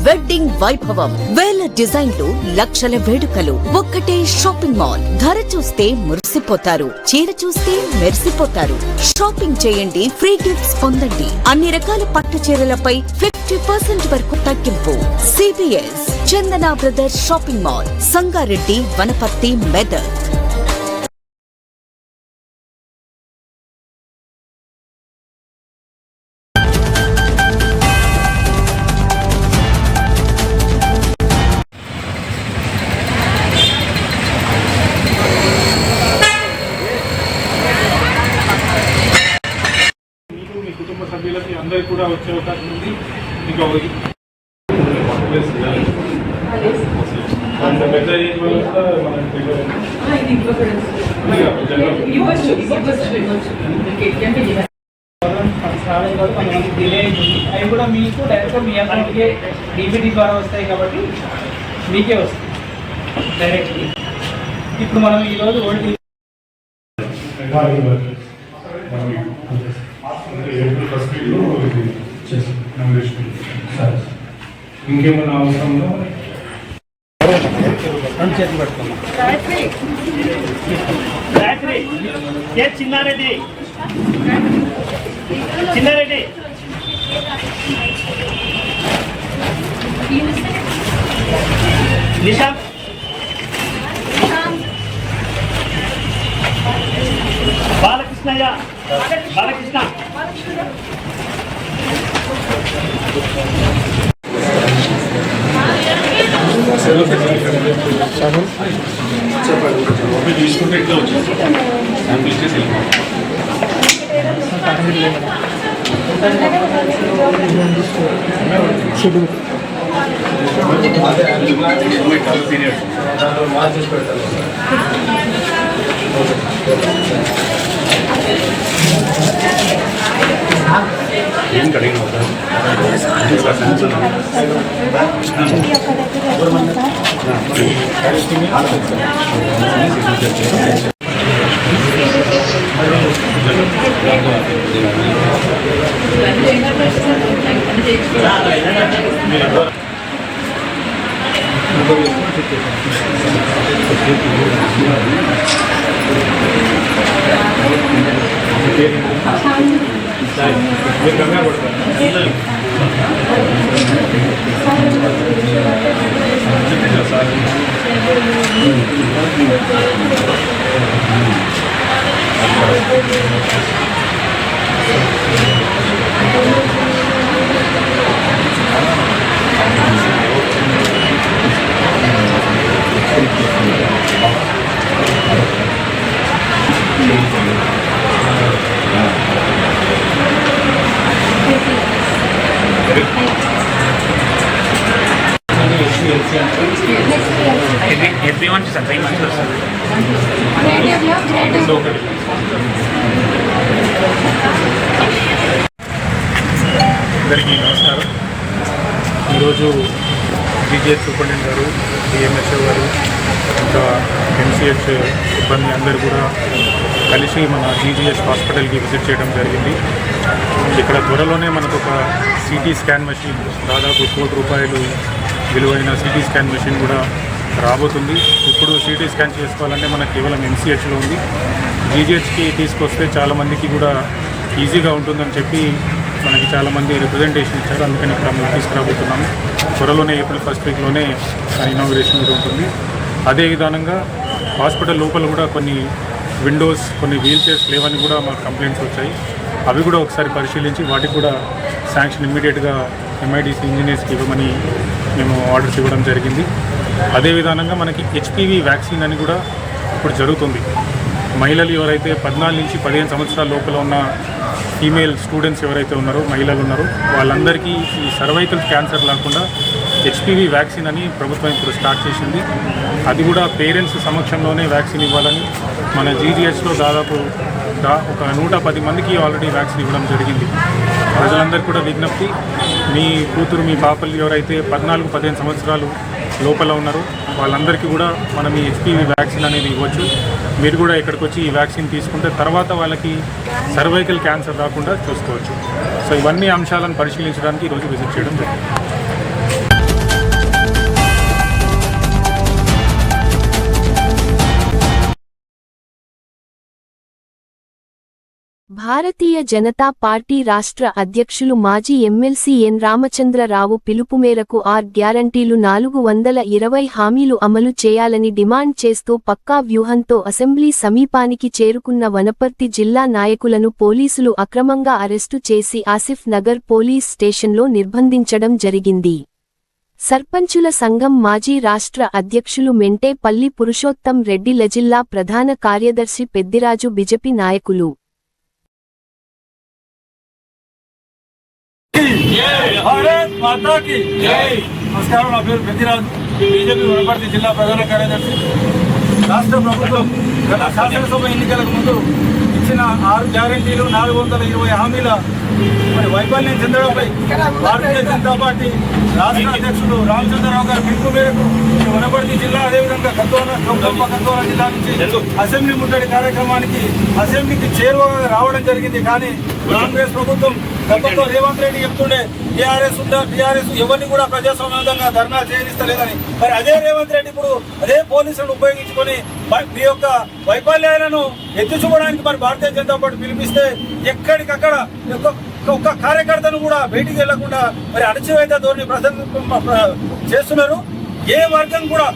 Wedding వైభవం. వేల డిజైన్లు, లక్షల వేడుకలు. ఒక్కటే షాపింగ్ మాల్. ధర చూస్తే మురిసిపోతారు, చీర చూస్తే మెరిసిపోతారు. షాపింగ్ చేయండి, ఫ్రీ గిఫ్ట్స్ పొందండి. అన్ని రకాల పట్టు చీరలపై 50% వరకు తగ్గింపు. CBS Chandana brothers shopping mall, Sangareddy, Wanaparthy, Medak. సభ్యులకి అందరికి కూడా వచ్చే అవకాశం ఉంది. ఇంకా పెద్ద ఏజ్ వాళ్ళు కూడా కొంతమంది డిలే అవుతుంది. అవి కూడా మీకు డైరెక్ట్గా మీ అకౌంట్కే డీబీటీ ద్వారా వస్తాయి కాబట్టి మీకే వస్తాయి డైరెక్ట్లీ. ఇప్పుడు మనం ఈరోజు ఓల్డ్ ఇంకేమన్నా అవసరంలో రెండు చేతులు పెట్టుకున్నాం. చిన్నారెడ్డి చిన్నారెడ్డి నిశాంత్ బాలకృష్ణయ్య బాలకృష్ణ తీసుకుంటే ఎట్లా వచ్చింది శాంపిల్ చేసి ఏం కడిగిన మీరు కంగారు పడతారు. everyone is assigned to us. అందరికీ నమస్కారం. ఈరోజు GGH సూపరింటెండెంట్ గారు, DMSO గారు, ఇంకా MCH సిబ్బంది అందరూ కూడా కలిసి మన GGH హాస్పిటల్కి విజిట్ చేయడం జరిగింది. ఇక్కడ త్వరలోనే మనకు ఒక CT స్కాన్ మెషిన్, దాదాపు ₹1,00,00,000 విలువైన CT స్కాన్ మెషిన్ కూడా రాబోతుంది. ఇప్పుడు CT స్కాన్ చేసుకోవాలంటే మనకు కేవలం MCHలో ఉంది. GGHకి తీసుకొస్తే చాలామందికి కూడా ఈజీగా ఉంటుందని చెప్పి మనకి చాలామంది రిప్రజెంటేషన్ ఇచ్చారు. అందుకని ఇక్కడ మేము తీసుకురాబోతున్నాము. త్వరలోనే ఏప్రిల్ 1st వీక్లోనే ఇనాగ్రేషన్ కూడా ఉంటుంది. అదే విధానంగా హాస్పిటల్ లోపల కూడా కొన్ని విండోస్, కొన్ని వీల్ చైర్స్ లేవని కూడా మాకు కంప్లైంట్స్ వచ్చాయి. అవి కూడా ఒకసారి పరిశీలించి వాటికి కూడా శాంక్షన్ ఇమ్మీడియట్గా MIDC ఇంజనీర్స్కి ఇవ్వమని మేము ఆర్డర్స్ ఇవ్వడం జరిగింది. అదే విధానంగా మనకి HPV వ్యాక్సిన్ అని కూడా ఇప్పుడు జరుగుతుంది. మహిళలు ఎవరైతే 14 నుంచి 15 సంవత్సరాల లోపల ఉన్న ఫీమేల్ స్టూడెంట్స్ ఎవరైతే ఉన్నారో, మహిళలు ఉన్నారో, వాళ్ళందరికీ ఈ సర్వైకల్ క్యాన్సర్ లేకుండా HPV వ్యాక్సిన్ అని ప్రభుత్వం ఇప్పుడు స్టార్ట్ చేసింది. అది కూడా పేరెంట్స్ సమక్షంలోనే వ్యాక్సిన్ ఇవ్వాలని మన GGHలో దాదాపు ఒక 110 మందికి ఆల్రెడీ వ్యాక్సిన్ ఇవ్వడం జరిగింది. ప్రజలందరికీ కూడా విజ్ఞప్తి, మీ కూతురు, మీ పాపలు ఎవరైతే 14-15 సంవత్సరాలు లోపల ఉన్నారో వాళ్ళందరికీ కూడా మనం ఈ HPV వ్యాక్సిన్ అనేది ఇవ్వచ్చు. మీరు కూడా ఇక్కడికి వచ్చి ఈ వ్యాక్సిన్ తీసుకుంటే తర్వాత వాళ్ళకి సర్వైకల్ క్యాన్సర్ రాకుండా చూసుకోవచ్చు. సో ఇవన్నీ అంశాలను పరిశీలించడానికి ఈరోజు విజిట్ చేయడం జరిగింది. భారతీయ జనతా పార్టీ రాష్ట్ర అధ్యక్షులు మాజీ ఎమ్మెల్సీ ఎన్ రామచంద్రరావు పిలుపు మేరకు 6 గ్యారంటీలు 420 హామీలు అమలు చేయాలని డిమాండ్ చేస్తూ పక్కా వ్యూహంతో అసెంబ్లీ సమీపానికి చేరుకున్న వనపర్తి జిల్లా నాయకులను పోలీసులు అక్రమంగా అరెస్టు చేసి ఆసిఫ్ నగర్ పోలీస్ స్టేషన్లో నిర్బంధించడం జరిగింది. సర్పంచుల సంఘం మాజీ రాష్ట్ర అధ్యక్షులు మెంటేపల్లి పురుషోత్తం రెడ్డి జిల్లా ప్రధాన కార్యదర్శి పెద్దిరాజు బీజేపీ నాయకులు भारत माता की जय। नमस्कार, నా పేరు పెద్దిరాజు, బీజేపీ వనపర్తి జిల్లా ప్రధాన కార్యదర్శి. రాష్ట్ర ప్రభుత్వం గత శాసనసభ ఎన్నికలకు ముందు ఇచ్చిన 6 గ్యారెంటీలు 420 హామీల వైఫల్యం చెందడంపై భారతీయ జనతా పార్టీ రాష్ట్ర అధ్యక్షులు రామచంద్రరావు గారి పిలుపు మేరకు వనపర్తి జిల్లా అదేవిధంగా కత్తోన జిల్లా నుంచి అసెంబ్లీ ముట్టడి కార్యక్రమానికి అసెంబ్లీకి చేరువగా రావడం జరిగింది. కానీ కాంగ్రెస్ ప్రభుత్వం గతంలో రేవంత్ రెడ్డి చెప్తుండే టీఆర్ఎస్ ఎవరిని కూడా ప్రజాస్వామ్యంగా ధర్నా చేయనిస్తలేదని, మరి అదే రేవంత్ రెడ్డి ఇప్పుడు అదే పోలీసులను ఉపయోగించుకొని మీ యొక్క వైఫల్యాలను ఎత్తి చూపడానికి మరి భారతీయ జనతా పార్టీ పిలిపిస్తే ఎక్కడికక్కడ ఒక్క కార్యకర్తను కూడా బయటికి వెళ్లకుండా మరి అణచివేత ధోరణి చేస్తున్నారు. ఏ వర్గం కూడా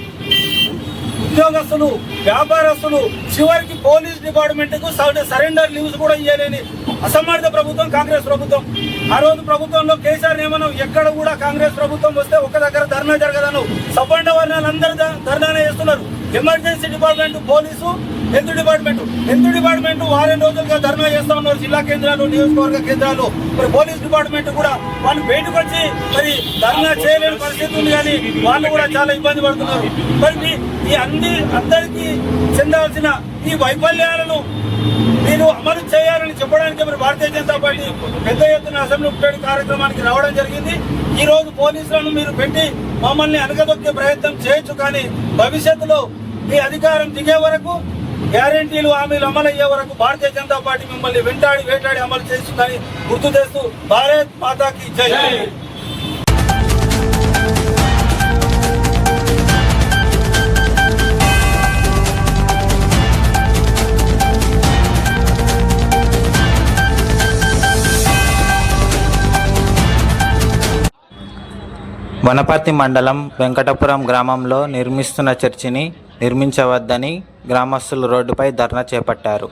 ఉద్యోగస్తులు, వ్యాపారస్తులు, చివరికి పోలీస్ డిపార్ట్మెంట్ కు సరెండర్ లీవ్స్ కూడా ఇవ్వలేని అసమర్థ ప్రభుత్వం కాంగ్రెస్ ప్రభుత్వం. ఆ రోజు ప్రభుత్వంలో కేసీఆర్ నియమనం ఎక్కడ కూడా కాంగ్రెస్ ప్రభుత్వం వస్తే ఒక దగ్గర ధర్నా జరగదను సబ్బండ వర్ణాలందరూ ధర్నానే చేస్తున్నారు. Emergency department, police, health department వారం రోజులుగా ధర్నా చేస్తా ఉన్నారు జిల్లా కేంద్రాలు, నియోజకవర్గ కేంద్రాలు. మరి పోలీస్ డిపార్ట్మెంట్ కూడా వాళ్ళు బయటకు వచ్చి మరి ధర్నా చేయలేని పరిస్థితి ఉంది. కానీ వాళ్ళు కూడా చాలా ఇబ్బంది పడుతున్నారు. మరి ఈ అందరికీ చెందాల్సిన ఈ వైఫల్యాలను మీరు అమలు చేయాలని చెప్పడానికి మరి భారతీయ జనతా పార్టీ పెద్ద ఎత్తున అసెంబ్లీ ముట్టడి కార్యక్రమానికి రావడం జరిగింది. ఈ రోజు పోలీసులను మీరు పెట్టి మమ్మల్ని అనగదొక్కే ప్రయత్నం చేయొచ్చు, కానీ భవిష్యత్తులో మీ అధికారం దిగే వరకు, గ్యారెంటీలు హామీలు అమలు అయ్యే వరకు భారతీయ జనతా పార్టీ మిమ్మల్ని వేటాడి అమలు చేస్తుందని గుర్తు చేస్తూ భారత్ మాతాకి జై. వనపర్తి మండలం వెంకటపురం గ్రామంలో నిర్మిస్తున్న చర్చిని నిర్మించవద్దని గ్రామస్తులు రోడ్డుపై ధర్నా చేపట్టారు.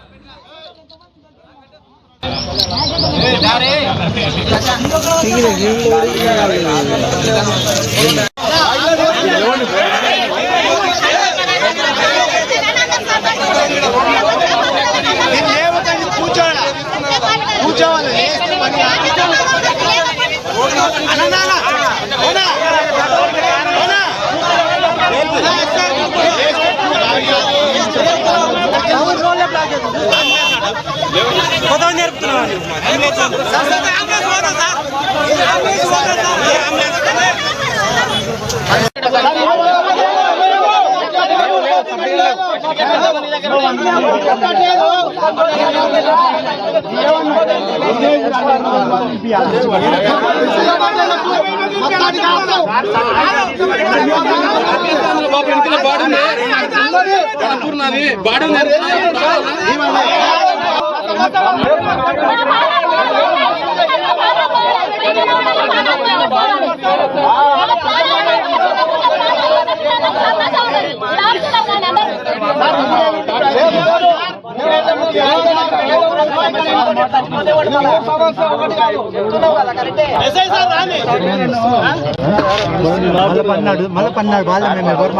మళ్ళీ పన్నాడు బాగా మేము ఎవరు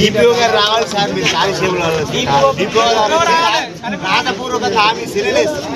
డిపిఓ గారు రావాలి సార్. మీరు కానిస్టేబుల్ డిపిఓ గారు రాతపూర్వక హామీ సిరిలేస్తారు.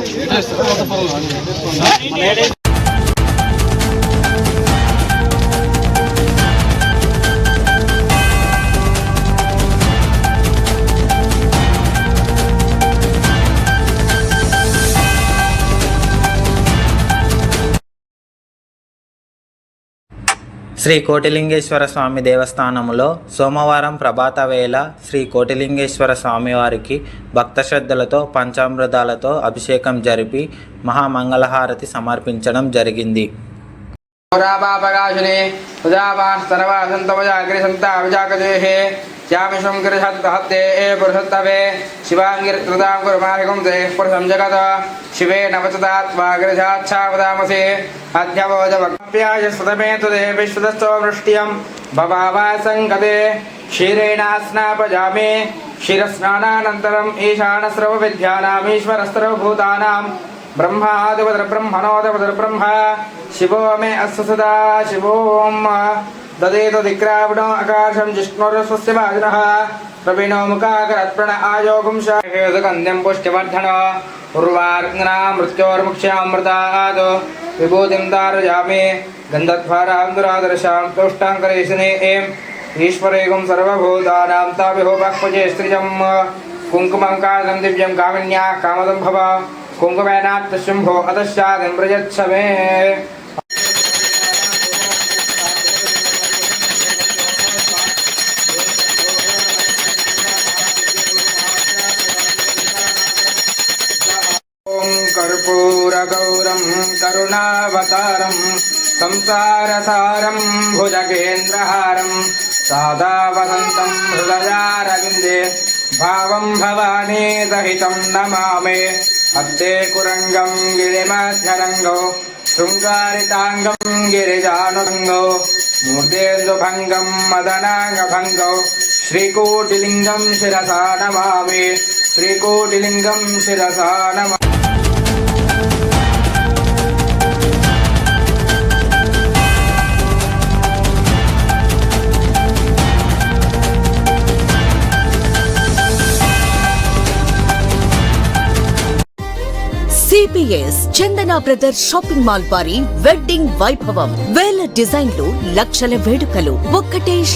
శ్రీ కోటిలింగేశ్వర స్వామి దేవస్థానములో సోమవారం ప్రభాత వేళ శ్రీ కోటిలింగేశ్వర స్వామివారికి భక్త శ్రద్ధలతో పంచామృతాలతో అభిషేకం జరిపి మహామంగళహారతి సమర్పించడం జరిగింది. पुरापापकाशिने उदापास्तनवासन्तवजाग्रिसन्ताविजाकदेहे श्यामिषं गिरिहत्ते पुरुषत्तवे शिवाङ्गिरृतां कुरुमाहिकं ते पुरुषं जगत शिवे नवचतात्मा गिरिजाच्छावदामसे अध्यवोजवक्प्याय सुतमे तुदे विश्वदस्तो वृष्ट्यं भवावासङ्गते क्षीरेणास्नापजामे क्षीरस्नानानन्तरम् ईशानस्रवविद्यानामीश्वरस्रवभूतानां ब्रह्मादिपदर्ब्रह्मणोदपदर्ब्रह्म शिवो मे अस्य सदा शिवोम ददेतो दिक्रावणो आकाशं जिष्णुरस्वस्य वाजिनः प्रवीणो मुखाकरत्प्रण आयोगुं शाहेदकन्द्यं पुष्टिवर्धन उर्वार्ग्ना मृत्योर्मुक्ष्यामृतात् विभूतिं दारयामि गन्धद्वारां दुरादर्शां तुष्टाङ्करेशने ईश्वरेगं सर्वभूतानां ताविहोपक्वजे स्त्रिजं कुङ्कुमं कादं दिव्यं कामिन्या कामदं भव कुङ्कुमेनात्तशुम्भो अतश्चादिं प्रयच्छ मे ॐ कर्पूरगौरं करुणावतारं संसारसारं भुजगेन्द्रहारं सदा वसन्तं हृदयारविन्दे भावं भवानी सहितं नमामि हस्ते कुरंगं गिरिमध्यरंगो शृंगारितांगं गिरिजानुरंगो मूर्तेन्दुभंगं मदनांगभंगो श्रीकोटिलिंगं शिरसा नमामि श्रीकोटिलिंगं शिरसा नमामि। సిపిఎస్ చందన బ్రదర్స్ షాపింగ్ మాల్ వారి వెడ్డింగ్ వైభవం. వేల డిజైన్లు, లక్షల వేడుకలు, ఒక్కటే